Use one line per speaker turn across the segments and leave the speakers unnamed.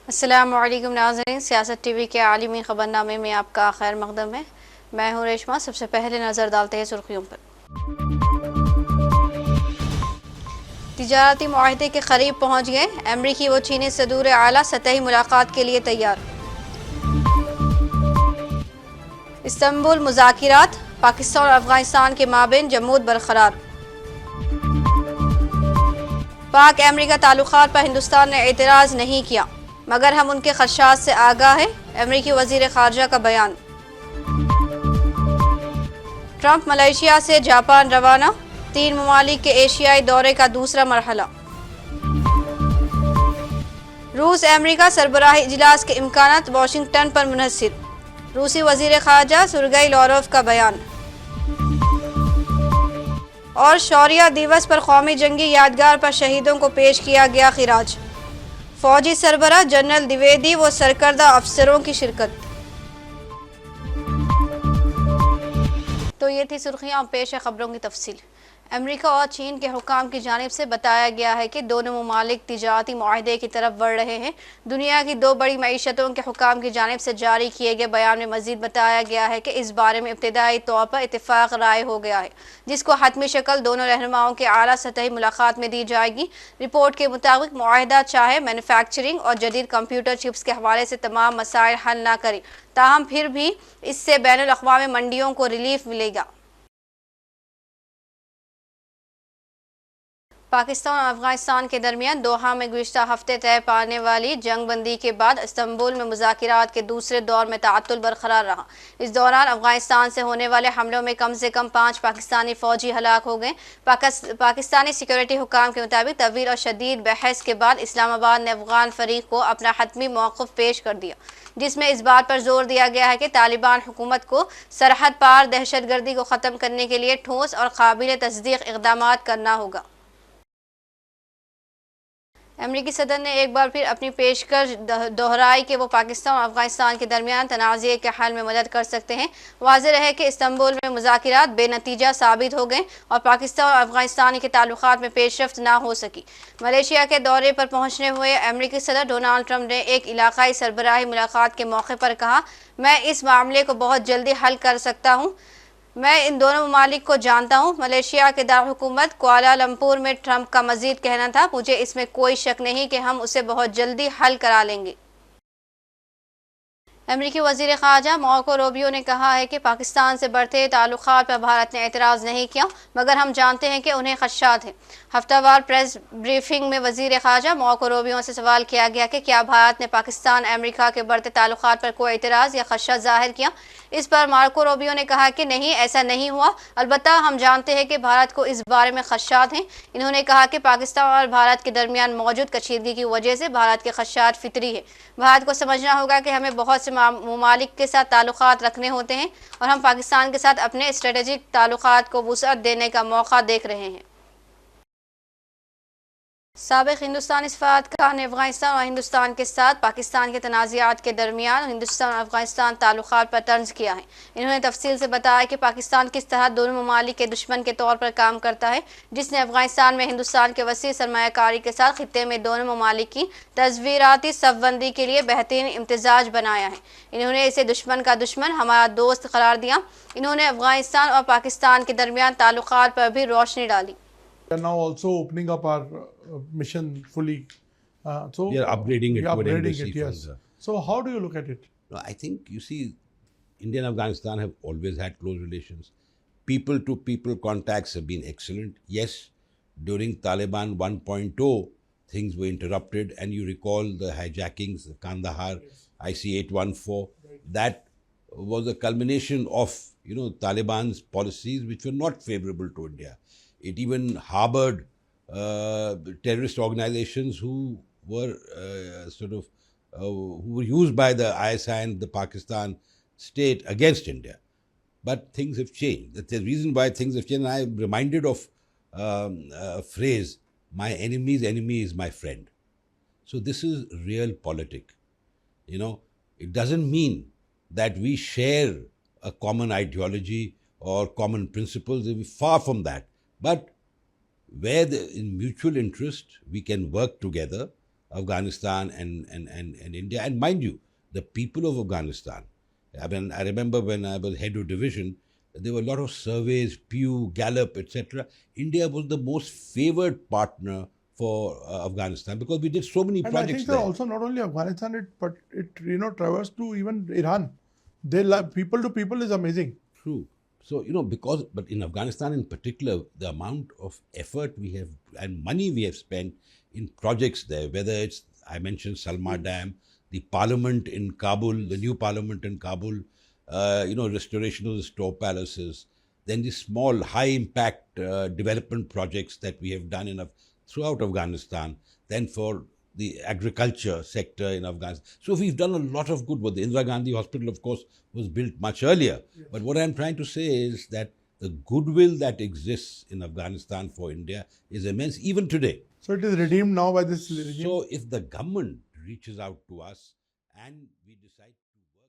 السلام علیکم ناظرین، سیاست ٹی وی کے عالمی خبرنامے میں آپ کا خیر مقدم ہے۔ میں ہوں ریشما۔ سب سے پہلے نظر ڈالتے ہیں سرخیوں پر۔ تجارتی معاہدے کے قریب پہنچ گئے، امریکی و چینی صدور اعلیٰ سطحی ملاقات کے لیے تیار۔ استنبول مذاکرات، پاکستان اور افغانستان کے مابین جمود برقرار۔ پاک امریکہ تعلقات پر ہندوستان نے اعتراض نہیں کیا، مگر ہم ان کے خدشات سے آگاہ ہیں، امریکی وزیر خارجہ کا بیان۔ ٹرمپ ملائیشیا سے جاپان روانہ، 3 ممالک کے ایشیائی دورے کا دوسرا مرحلہ۔ روس امریکہ سربراہی اجلاس کے امکانات واشنگٹن پر منحصر، روسی وزیر خارجہ سرگئی لاروف کا بیان۔ اور شوریہ دیوس پر قومی جنگی یادگار پر شہیدوں کو پیش کیا گیا خراج، فوجی سربراہ جنرل دیویدی و سرکردہ افسروں کی شرکت۔ تو یہ تھی سرخیاں، پیش ہے خبروں کی تفصیل۔ امریکہ اور چین کے حکام کی جانب سے بتایا گیا ہے کہ دونوں ممالک تجارتی معاہدے کی طرف بڑھ رہے ہیں۔ دنیا کی 2 بڑی معیشتوں کے حکام کی جانب سے جاری کیے گئے بیان میں مزید بتایا گیا ہے کہ اس بارے میں ابتدائی طور پر اتفاق رائے ہو گیا ہے، جس کو حتمی شکل دونوں رہنماؤں کے اعلیٰ سطحی ملاقات میں دی جائے گی۔ رپورٹ کے مطابق معاہدہ چاہے مینوفیکچرنگ اور جدید کمپیوٹر چپس کے حوالے سے تمام مسائل حل نہ کرے، تاہم پھر بھی اس سے بین الاقوامی منڈیوں کو ریلیف ملے گا۔ پاکستان اور افغانستان کے درمیان دوحہ میں گزشتہ ہفتے طے پانے والی جنگ بندی کے بعد استنبول میں مذاکرات کے دوسرے دور میں تعطل برقرار رہا۔ اس دوران افغانستان سے ہونے والے حملوں میں کم سے کم 5 پاکستانی فوجی ہلاک ہو گئے۔ پاکستانی سیکورٹی حکام کے مطابق طویل اور شدید بحث کے بعد اسلام آباد نے افغان فریق کو اپنا حتمی موقف پیش کر دیا، جس میں اس بات پر زور دیا گیا ہے کہ طالبان حکومت کو سرحد پار دہشت گردی کو ختم کرنے کے لیے ٹھوس اور قابل تصدیق اقدامات کرنا ہوگا۔ امریکی صدر نے ایک بار پھر اپنی پیشکش دہرائی کہ وہ پاکستان اور افغانستان کے درمیان تنازع کے حل میں مدد کر سکتے ہیں۔ واضح رہے کہ استنبول میں مذاکرات بے نتیجہ ثابت ہو گئے اور پاکستان اور افغانستان کے تعلقات میں پیش رفت نہ ہو سکی۔ ملائیشیا کے دورے پر پہنچنے ہوئے امریکی صدر ڈونلڈ ٹرمپ نے ایک علاقائی سربراہی ملاقات کے موقع پر کہا، میں اس معاملے کو بہت جلدی حل کر سکتا ہوں، میں ان دونوں ممالک کو جانتا ہوں۔ ملائیشیا کے دارالحکومت کوالالمپور میں ٹرمپ کا مزید کہنا تھا، مجھے اس میں کوئی شک نہیں کہ ہم اسے بہت جلدی حل کرا لیں گے۔ امریکی وزیر خارجہ مارکو روبیو نے کہا ہے کہ پاکستان سے بڑھتے تعلقات پر بھارت نے اعتراض نہیں کیا، مگر ہم جانتے ہیں کہ انہیں خدشات ہیں۔ ہفتہ وار پریس بریفنگ میں وزیر خارجہ مارکو روبیو سے سوال کیا گیا کہ کیا بھارت نے پاکستان امریکہ کے بڑھتے تعلقات پر کوئی اعتراض یا خدشہ ظاہر کیا۔ اس پر مارکو روبیو نے کہا کہ نہیں، ایسا نہیں ہوا، البتہ ہم جانتے ہیں کہ بھارت کو اس بارے میں خدشات ہیں۔ انہوں نے کہا کہ پاکستان اور بھارت کے درمیان موجود کشیدگی کی وجہ سے بھارت کے خدشات فطری ہیں۔ بھارت کو سمجھنا ہوگا کہ ہمیں بہت سے ممالک کے ساتھ تعلقات رکھنے ہوتے ہیں اور ہم پاکستان کے ساتھ اپنے اسٹریٹجک تعلقات کو وسعت دینے کا موقع دیکھ رہے ہیں۔ سابق ہندوستانی سفارتکار نے افغانستان اور ہندوستان کے ساتھ پاکستان کے تنازعات کے درمیان ہندوستان اور افغانستان تعلقات پر طنز کیا ہے۔ انہوں نے تفصیل سے بتایا کہ پاکستان کس طرح دونوں ممالک کے دشمن کے طور پر کام کرتا ہے، جس نے افغانستان میں ہندوستان کے وسیع سرمایہ کاری کے ساتھ خطے میں دونوں ممالک کی تصویراتی صف بندی کے لیے بہترین امتزاج بنایا ہے۔ انہوں نے اسے دشمن کا دشمن ہمارا دوست قرار دیا۔ انہوں نے افغانستان اور pاکستان کے درمیان تعلقات پر بھی روشنی ڈالی۔
We are now also opening up our mission fully. So
We are upgrading it
we are
to an
upgrading
embassy
it, yes.
further.
So how do you look at it?
No, I think, you see, India and Afghanistan have always had close relations. People-to-people contacts have been excellent. Yes, during Taliban 1.0, things were interrupted, and you recall the hijackings, the Kandahar, IC-814. That was a culmination of, Taliban's policies which were not favorable to India. It even harbored terrorist organizations who were who were used by the ISI and the Pakistan state against India. But things have changed. That's the reason why things have changed. And I'm reminded of a phrase, my enemy's enemy is my friend. So this is real politic. It doesn't mean that we share a common ideology or common principles. Far from that. But where in mutual interest we can work together Afghanistan and India. And mind you, the people of Afghanistan, I mean, I remember when I was head of division, there were a lot of surveys, Pew, Gallup, etc. India was the most favored partner for Afghanistan because we did so many
And
projects
I think
there.
also not only Afghanistan, but it traversed to even Iran. They love people to people is amazing.
True. So, but in Afghanistan in particular, the amount of effort we have and money we have spent in projects there, whether it's, I mentioned Salma Dam, the parliament in Kabul, the new parliament in Kabul, restoration of the store palaces, then the small high-impact development projects that we have done throughout Afghanistan, then for the agriculture sector in Afghanistan. So we've done a lot of good work. The Indira Gandhi Hospital, of course, was built much earlier. Yes. But what I'm trying to say is that the goodwill that exists in Afghanistan for India is immense, even today.
So it is redeemed now by this regime.
So if the government reaches out to us and we decide to work together.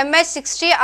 MH-60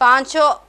5